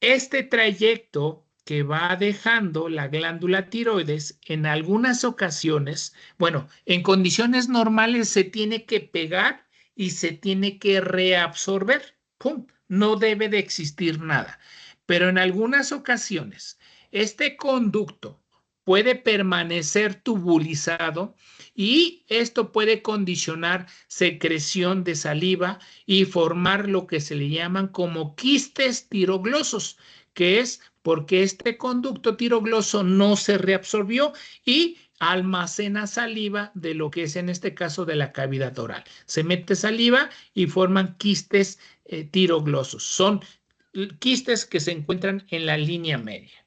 este trayecto que va dejando la glándula tiroides en algunas ocasiones, bueno, en condiciones normales se tiene que pegar y se tiene que reabsorber. ¡Pum! No debe de existir nada. Pero en algunas ocasiones, este conducto, puede permanecer tubulizado y esto puede condicionar secreción de saliva y formar lo que se le llaman como quistes tiroglosos, que es porque este conducto tirogloso no se reabsorbió y almacena saliva de lo que es en este caso de la cavidad oral. Se mete saliva y forman quistes tiroglosos. Son quistes que se encuentran en la línea media.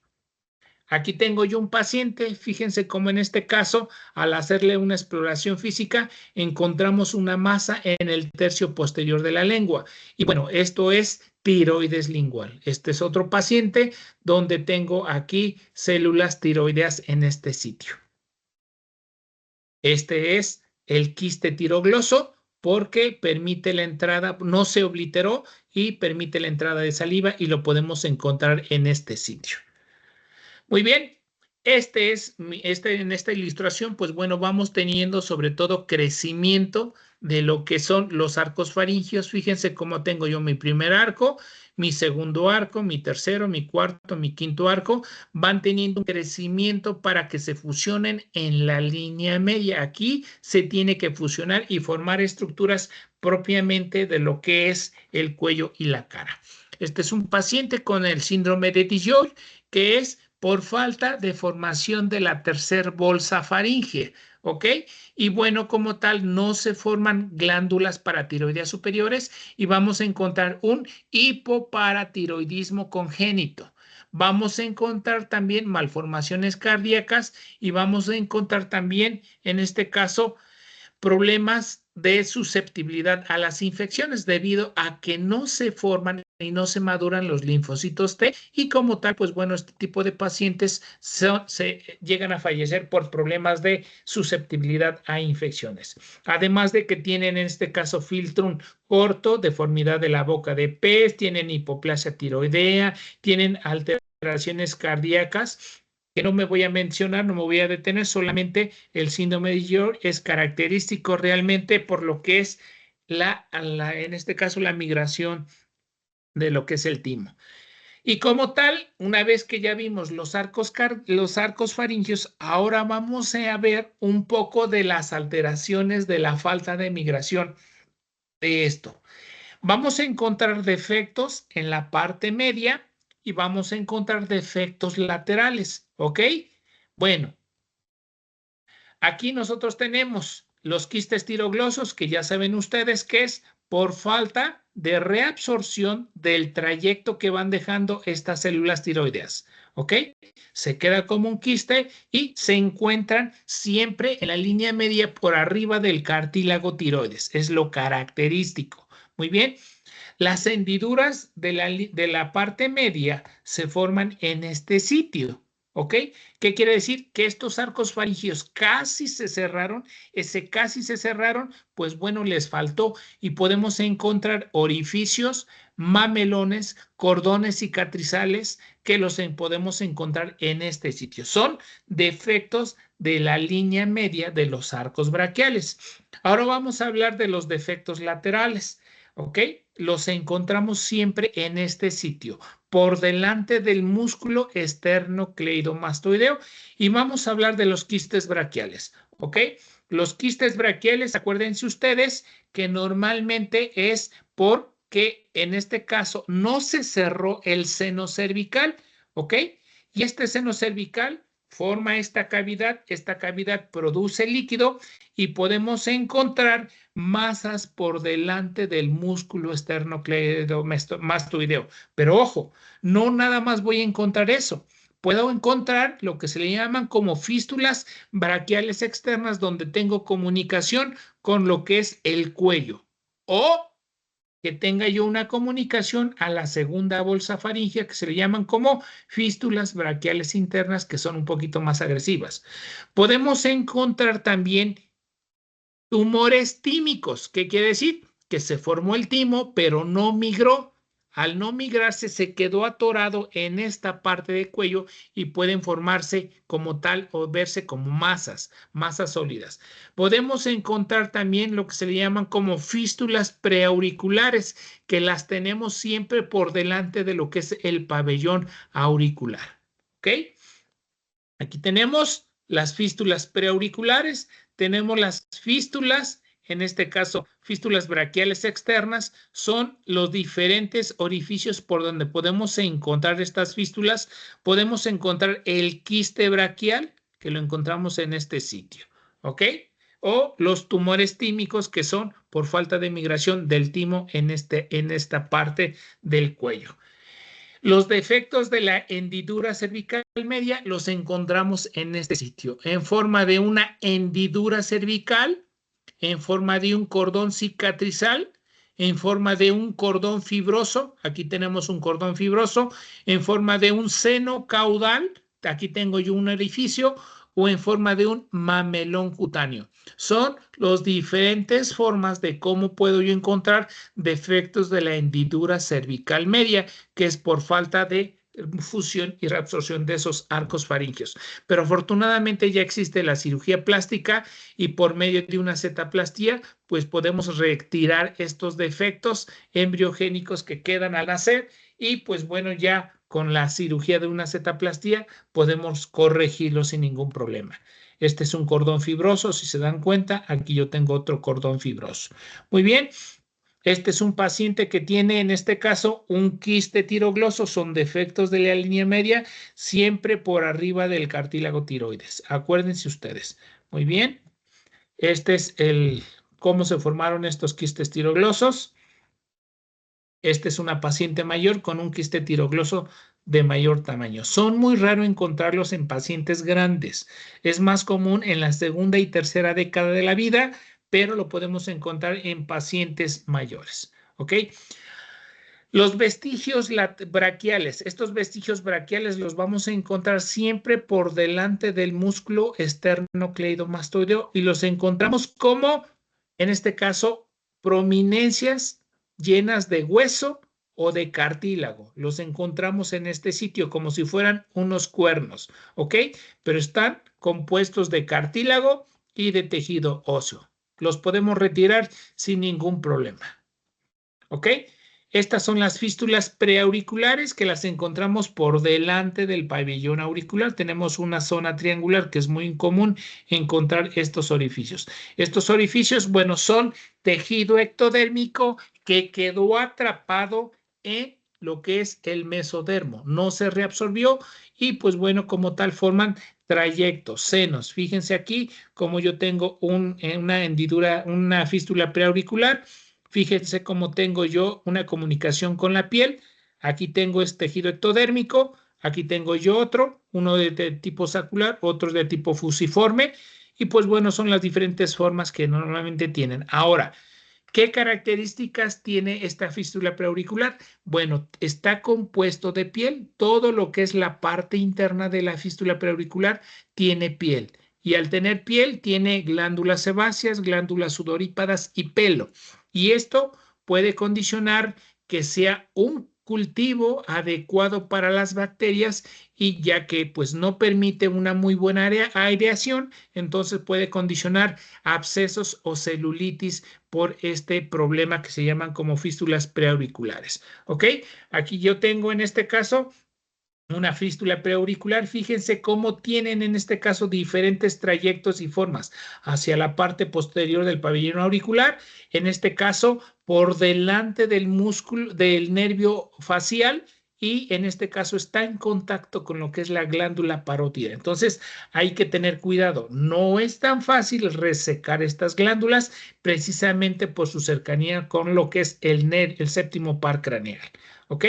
Aquí tengo yo un paciente, fíjense cómo en este caso, al hacerle una exploración física, encontramos una masa en el tercio posterior de la lengua. Y bueno, esto es tiroides lingual. Este es otro paciente donde tengo aquí células tiroideas en este sitio. Este es el quiste tirogloso porque permite la entrada, no se obliteró y permite la entrada de saliva y lo podemos encontrar en este sitio. Muy bien, en esta ilustración, pues bueno, vamos teniendo sobre todo crecimiento de lo que son los arcos faringios. Fíjense cómo tengo yo mi primer arco, mi segundo arco, mi tercero, mi cuarto, mi quinto arco, van teniendo un crecimiento para que se fusionen en la línea media. Aquí se tiene que fusionar y formar estructuras propiamente de lo que es el cuello y la cara. Este es un paciente con el síndrome de DiGeorge, que es por falta de formación de la tercer bolsa faríngea, ¿ok? Y bueno, como tal, no se forman glándulas paratiroideas superiores y vamos a encontrar un hipoparatiroidismo congénito. Vamos a encontrar también malformaciones cardíacas y vamos a encontrar también, en este caso, problemas de susceptibilidad a las infecciones debido a que no se forman y no se maduran los linfocitos T y como tal, pues bueno, este tipo de pacientes se llegan a fallecer por problemas de susceptibilidad a infecciones. Además de que tienen en este caso filtrum corto, deformidad de la boca de pez, tienen hipoplasia tiroidea, tienen alteraciones cardíacas que no me voy a mencionar, no me voy a detener, solamente el síndrome de DiGeorge es característico realmente por lo que es en este caso la migración de lo que es el timo. Y como tal, una vez que ya vimos los arcos faringios, ahora vamos a ver un poco de las alteraciones de la falta de migración de esto. Vamos a encontrar defectos en la parte media y vamos a encontrar defectos laterales, ¿ok? Bueno, aquí nosotros tenemos los quistes tiroglosos, que ya saben ustedes que es por falta de reabsorción del trayecto que van dejando estas células tiroideas, ¿ok? Se queda como un quiste y se encuentran siempre en la línea media por arriba del cartílago tiroides. Es lo característico. Muy bien. Las hendiduras de la parte media se forman en este sitio, ¿ok? ¿Qué quiere decir? Que estos arcos faringios casi se cerraron, pues bueno, les faltó y podemos encontrar orificios, mamelones, cordones cicatrizales que los podemos encontrar en este sitio. Son defectos de la línea media de los arcos braquiales. Ahora vamos a hablar de los defectos laterales. ¿Ok? Los encontramos siempre en este sitio, por delante del músculo esternocleidomastoideo y vamos a hablar de los quistes braquiales, ¿ok? Los quistes braquiales, acuérdense ustedes que normalmente es porque en este caso no se cerró el seno cervical, ¿ok? Y este seno cervical forma esta cavidad produce líquido y podemos encontrar masas por delante del músculo esternocleidomastoideo. Pero ojo, no nada más voy a encontrar eso. Puedo encontrar lo que se le llaman como fístulas braquiales externas donde tengo comunicación con lo que es el cuello o que tenga yo una comunicación a la segunda bolsa faríngea que se le llaman como fístulas braquiales internas que son un poquito más agresivas. Podemos encontrar también tumores tímicos. ¿Qué quiere decir? Que se formó el timo, pero no migró. Al no migrarse, se quedó atorado en esta parte del cuello y pueden formarse como tal o verse como masas sólidas. Podemos encontrar también lo que se le llaman como fístulas preauriculares, que las tenemos siempre por delante de lo que es el pabellón auricular. ¿Ok? Aquí tenemos las fístulas preauriculares, tenemos las fístulas, en este caso fístulas braquiales externas, son los diferentes orificios por donde podemos encontrar estas fístulas. Podemos encontrar el quiste braquial, que lo encontramos en este sitio, ¿ok? O los tumores tímicos, que son por falta de migración del timo en esta parte del cuello. Los defectos de la hendidura cervical media los encontramos en este sitio, en forma de una hendidura cervical, en forma de un cordón cicatrizal, en forma de un cordón fibroso, aquí tenemos un cordón fibroso, en forma de un seno caudal, aquí tengo yo un orificio, o en forma de un mamelón cutáneo. Son las diferentes formas de cómo puedo yo encontrar defectos de la hendidura cervical media, que es por falta de fusión y reabsorción de esos arcos faringeos. Pero afortunadamente ya existe la cirugía plástica y por medio de una zetaplastía, pues podemos retirar estos defectos embriogénicos que quedan al nacer y pues bueno, ya con la cirugía de una zetaplastía podemos corregirlo sin ningún problema. Este es un cordón fibroso, si se dan cuenta, aquí yo tengo otro cordón fibroso. Muy bien. Este es un paciente que tiene, en este caso, un quiste tirogloso, son defectos de la línea media, siempre por arriba del cartílago tiroides. Acuérdense ustedes. Muy bien. Este es cómo se formaron estos quistes tiroglosos. Esta es una paciente mayor con un quiste tirogloso de mayor tamaño. Son muy raro encontrarlos en pacientes grandes. Es más común en la segunda y tercera década de la vida, pero lo podemos encontrar en pacientes mayores. ¿Ok? Los vestigios braquiales. Estos vestigios braquiales los vamos a encontrar siempre por delante del músculo esternocleidomastoideo y los encontramos como, en este caso, prominencias llenas de hueso o de cartílago. Los encontramos en este sitio como si fueran unos cuernos, ¿ok? Pero están compuestos de cartílago y de tejido óseo. Los podemos retirar sin ningún problema, ¿ok? Estas son las fístulas preauriculares que las encontramos por delante del pabellón auricular. Tenemos una zona triangular que es muy común encontrar estos orificios. Estos orificios, bueno, son tejido ectodérmico que quedó atrapado en lo que es el mesodermo. No se reabsorbió y pues bueno, como tal forman trayectos, senos. Fíjense aquí como yo tengo una hendidura, una fístula preauricular. Fíjense cómo tengo yo una comunicación con la piel. Aquí tengo este tejido ectodérmico, aquí tengo yo otro, uno de tipo sacular, otro de tipo fusiforme, y pues bueno, son las diferentes formas que normalmente tienen. Ahora, ¿qué características tiene esta fístula preauricular? Bueno, está compuesto de piel. Todo lo que es la parte interna de la fístula preauricular tiene piel. Y al tener piel, tiene glándulas sebáceas, glándulas sudorípadas y pelo. Y esto puede condicionar que sea un cultivo adecuado para las bacterias y ya que pues no permite una muy buena aireación, entonces puede condicionar abscesos o celulitis por este problema que se llaman como fístulas preauriculares. ¿Ok? Aquí yo tengo en este caso una fístula preauricular. Fíjense cómo tienen en este caso diferentes trayectos y formas hacia la parte posterior del pabellón auricular, en este caso por delante del músculo, del nervio facial, y en este caso está en contacto con lo que es la glándula parótida. Entonces hay que tener cuidado. No es tan fácil resecar estas glándulas precisamente por su cercanía con lo que es el séptimo par craneal. ¿Ok?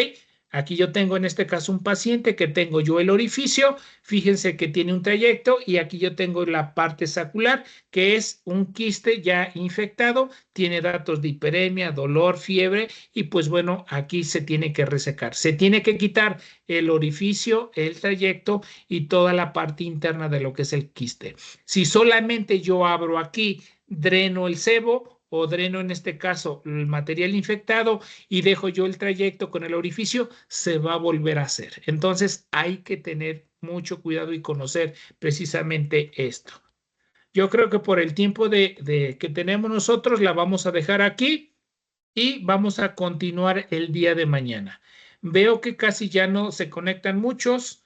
Aquí yo tengo en este caso un paciente que tengo yo el orificio, fíjense que tiene un trayecto y aquí yo tengo la parte sacular que es un quiste ya infectado, tiene datos de hiperemia, dolor, fiebre y pues bueno, aquí se tiene que resecar. Se tiene que quitar el orificio, el trayecto y toda la parte interna de lo que es el quiste. Si solamente yo abro aquí, dreno el sebo, o dreno en este caso el material infectado y dejo yo el trayecto con el orificio, se va a volver a hacer. Entonces hay que tener mucho cuidado y conocer precisamente esto. Yo creo que por el tiempo que tenemos nosotros la vamos a dejar aquí y vamos a continuar el día de mañana. Veo que casi ya no se conectan muchos.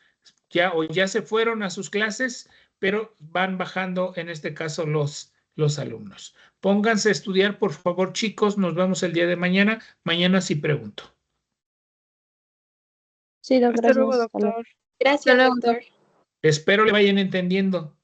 ya se fueron a sus clases, pero van bajando en este caso los alumnos. Pónganse a estudiar, por favor, chicos. Nos vemos el día de mañana. Mañana sí pregunto. Sí, doctor. Hasta luego, gracias. Hasta luego. doctor. Gracias, doctor. Espero le vayan entendiendo.